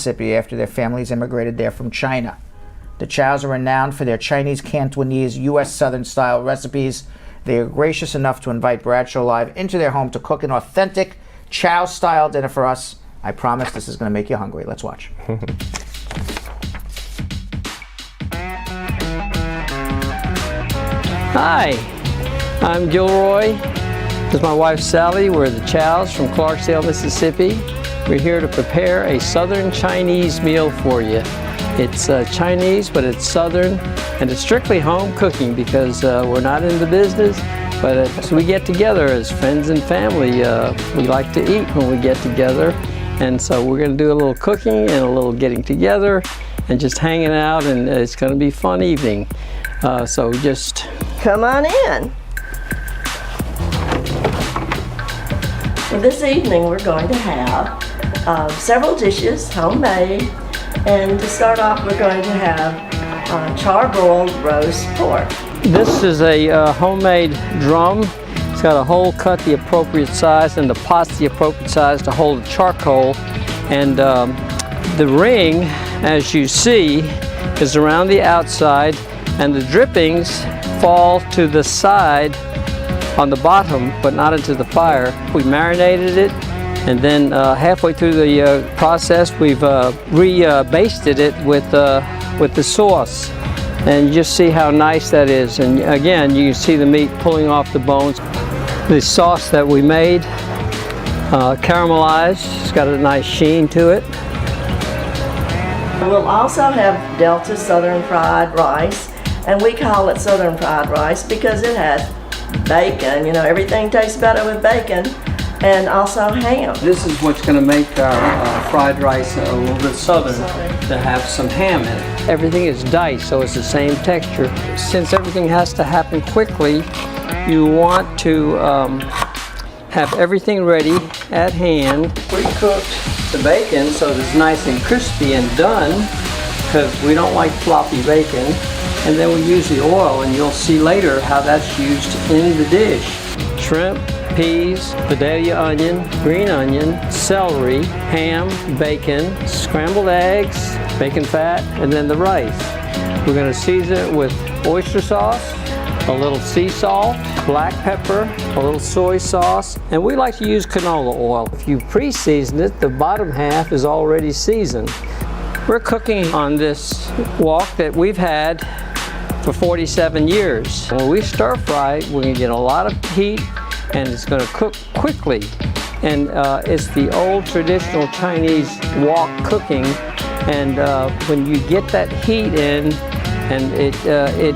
Mississippi after their families immigrated there from China. The Chows are renowned for their Chinese Cantonese-U.S. Southern-style recipes. They are gracious enough to invite Bradshaw Live into their home to cook an authentic Chow-style dinner for us. I promise this is going to make you hungry. Let's watch. Hi, I'm Gilroy. This is my wife Sally. We're the Chows from Clarksdale, Mississippi. We're here to prepare a Southern Chinese meal for you. It's Chinese, but it's Southern, and it's strictly home cooking because we're not in the business, but as we get together as friends and family, we like to eat when we get together, and so we're going to do a little cooking and a little getting together and just hanging out, and it's going to be a fun evening. So just come on in. Well, this evening we're going to have several dishes, homemade. And to start off, we're going to have charbroiled roast pork. This is a homemade drum. It's got a hole cut the appropriate size and the pot's the appropriate size to hold the charcoal. And the ring, as you see, is around the outside, and the drippings fall to the side on the bottom, but not into the fire. We marinated it. And then halfway through the process, we've re-basted it with the sauce. And you just see how nice that is. And again, you can see the meat pulling off the bones. The sauce that we made, caramelized, it's got a nice sheen to it. We'll also have Delta Southern fried rice. And we call it Southern fried rice because it has bacon. You know, everything tastes better with bacon. And also ham. This is what's going to make our fried rice a little bit southern, to have some ham in it. Everything is diced, so it's the same texture. Since everything has to happen quickly, you want to have everything ready at hand. Pre-cooked the bacon so it's nice and crispy and done, because we don't like floppy bacon. And then we use the oil, and you'll see later how that's used in the dish. Shrimp, peas, Vidalia onion, green onion, celery, ham, bacon, scrambled eggs, bacon fat, and then the rice. We're going to season it with oyster sauce, a little sea salt, black pepper, a little soy sauce, and we like to use canola oil. If you pre-season it, the bottom half is already seasoned. We're cooking on this wok that we've had for 47 years. When we stir fry, we're going to get a lot of heat, and it's going to cook quickly. And it's the old traditional Chinese wok cooking. And when you get that heat in, and it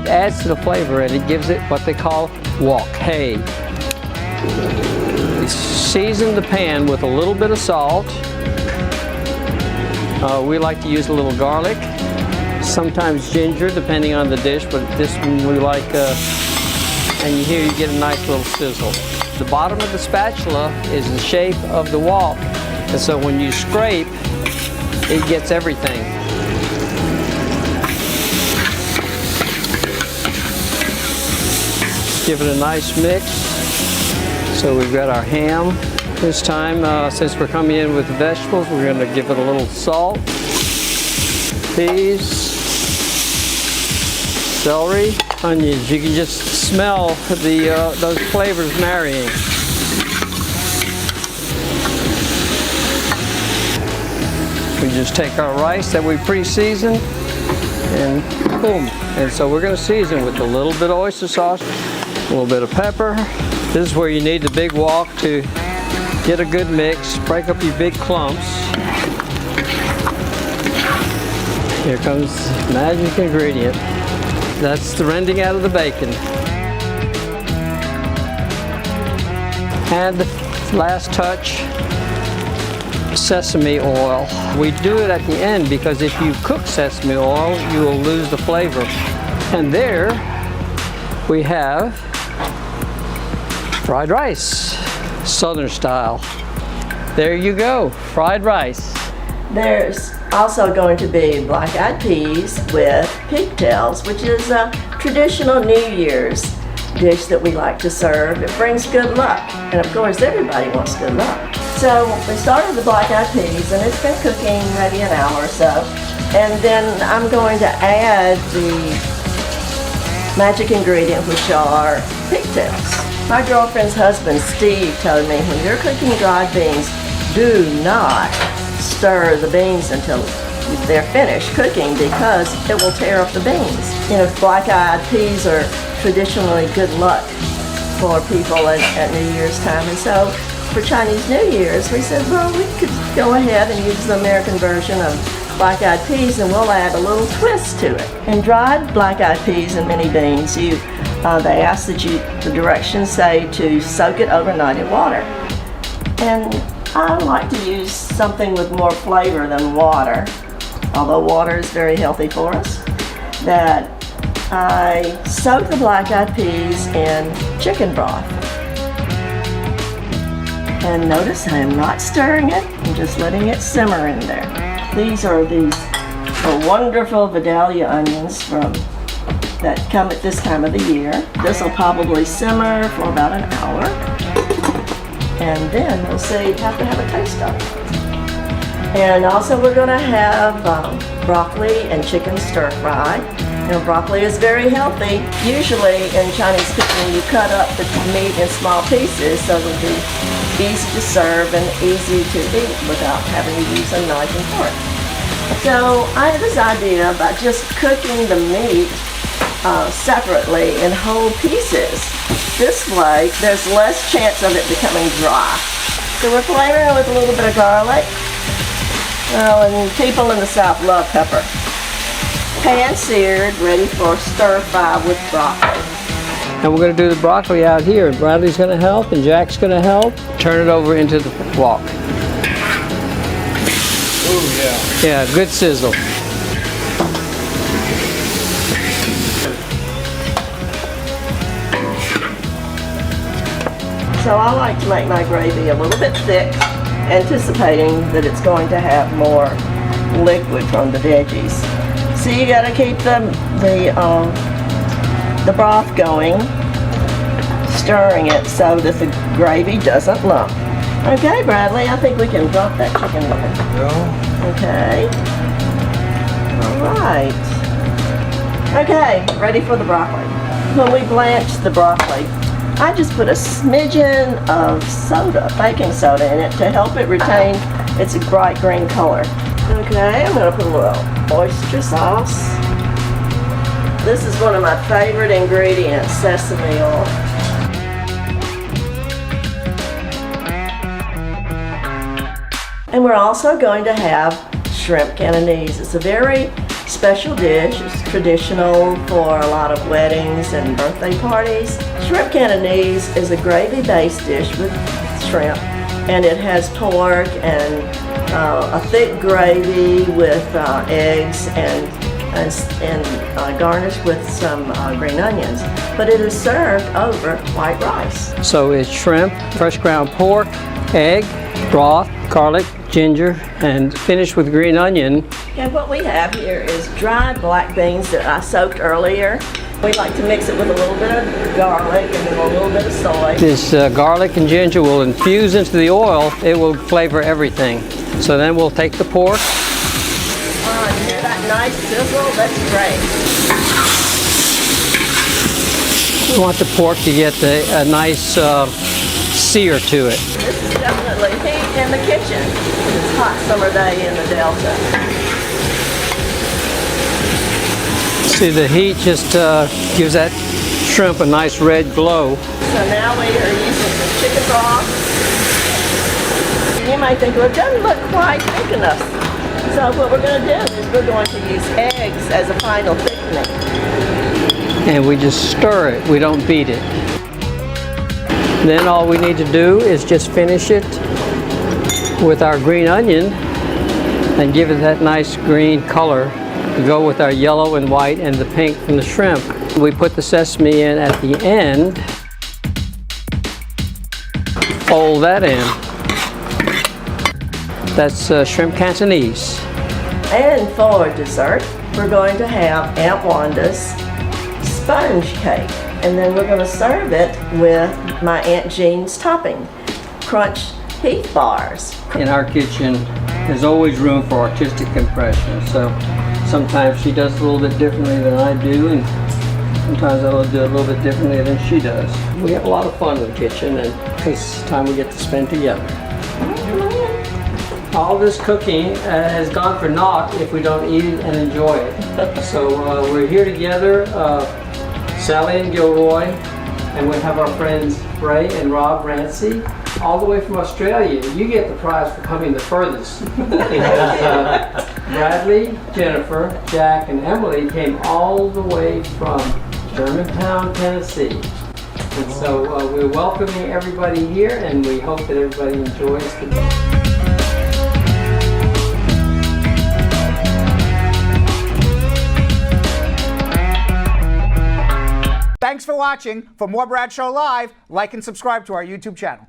adds to the flavor, and it gives it what they call wok hei. Season the pan with a little bit of salt. We like to use a little garlic, sometimes ginger, depending on the dish, but this one we like, and here you get a nice little sizzle. The bottom of the spatula is the shape of the wok, and so when you scrape, it gets everything. Give it a nice mix. So we've got our ham. This time, since we're coming in with the vegetables, we're going to give it a little salt, peas, celery, onions. You can just smell those flavors marrying. We just take our rice that we pre-seasoned and boom. And so we're going to season with a little bit of oyster sauce, a little bit of pepper. This is where you need the big wok to get a good mix, break up your big clumps. Here comes the magic ingredient. That's the rending out of the bacon. And the last touch, sesame oil. We do it at the end because if you cook sesame oil, you will lose the flavor. And there we have fried rice, Southern style. There you go, fried rice. There's also going to be black-eyed peas with pigtails, which is a traditional New Year's dish that we like to serve. It brings good luck, and of course everybody wants good luck. So we started with the black-eyed peas, and it's been cooking maybe an hour or so. And then I'm going to add the magic ingredient, which are pigtails. My girlfriend's husband, Steve, told me, when you're cooking dried beans, do not stir the beans until they're finished cooking because it will tear up the beans. You know, black-eyed peas are traditionally good luck for people at New Year's time. And so for Chinese New Year's, we said, well, we could go ahead and use the American version of black-eyed peas, and we'll add a little twist to it. In dried black-eyed peas and mini beans, they ask that the directions say to soak it overnight in water. And I like to use something with more flavor than water, although water is very healthy for us, that I soak the black-eyed peas in chicken broth. And notice I am not stirring it, I'm just letting it simmer in there. These are wonderful Vidalia onions that come at this time of the year. This will probably simmer for about an hour. And then we'll have to have a taste of it. And also we're going to have broccoli and chicken stir fry. You know, broccoli is very healthy. Usually in Chinese cooking you cut up the meat in small pieces so it'll be easy to serve and easy to eat without having to use a knife and fork. So I had this idea about just cooking the meat separately in whole pieces. This way there's less chance of it becoming dry. So we're flavoring it with a little bit of garlic. Well, and people in the South love pepper. Pan seared, ready for stir fry with broccoli. And we're going to do the broccoli out here. Bradley's going to help and Jack's going to help. Turn it over into the wok. Oh yeah. Yeah, good sizzle. So I like to make my gravy a little bit thick, anticipating that it's going to have more liquid from the veggies. So you got to keep the broth going, stirring it so that the gravy doesn't lump. Okay, Bradley, I think we can drop that chicken there. Yeah. Okay. All right. Okay, ready for the broccoli. When we blanch the broccoli, I just put a smidgen of soda, baking soda in it to help it retain its bright green color. Okay, I'm going to put a little oyster sauce. This is one of my favorite ingredients, sesame oil. And we're also going to have shrimp Cantonese. It's a very special dish. It's traditional for a lot of weddings and birthday parties. Shrimp Cantonese is a gravy-based dish with shrimp, and it has pork and a thick gravy with eggs and garnished with some green onions. But it is served over white rice. So it's shrimp, fresh ground pork, egg, broth, garlic, ginger, and finished with green onion. And what we have here is dried black beans that I soaked earlier. We like to mix it with a little bit of garlic and then a little bit of soy. This garlic and ginger will infuse into the oil. It will flavor everything. So then we'll take the pork. Oh, you hear that nice sizzle? That's great. We want the pork to get a nice sear to it. This is definitely heat in the kitchen. It's a hot summer day in the Delta. See, the heat just gives that shrimp a nice red glow. So now we are using some chicken broth. You might think, well, it doesn't look quite thick enough. So what we're going to do is we're going to use eggs as a final thickening. And we just stir it, we don't beat it. Then all we need to do is just finish it with our green onion and give it that nice green color to go with our yellow and white and the pink from the shrimp. We put the sesame in at the end. Fold that in. That's shrimp Cantonese. And for dessert, we're going to have Aunt Wanda's sponge cake. And then we're going to serve it with my Aunt Jean's topping. Crunch Heath bars. In our kitchen, there's always room for artistic expression. So sometimes she does a little bit differently than I do, and sometimes I'll do it a little bit differently than she does. We have a lot of fun in the kitchen, and it's time we get to spend together. All this cooking has gone for naught if we don't eat it and enjoy it. So we're here together, Sally and Gilroy, and we have our friends Ray and Rob Rancy, all the way from Australia. You get the prize for coming the furthest. Bradley, Jennifer, Jack, and Emily came all the way from Germantown, Tennessee. And so we're welcoming everybody here, and we hope that everybody enjoys the day. Thanks for watching. For more Bradshaw Live, like and subscribe to our YouTube channel.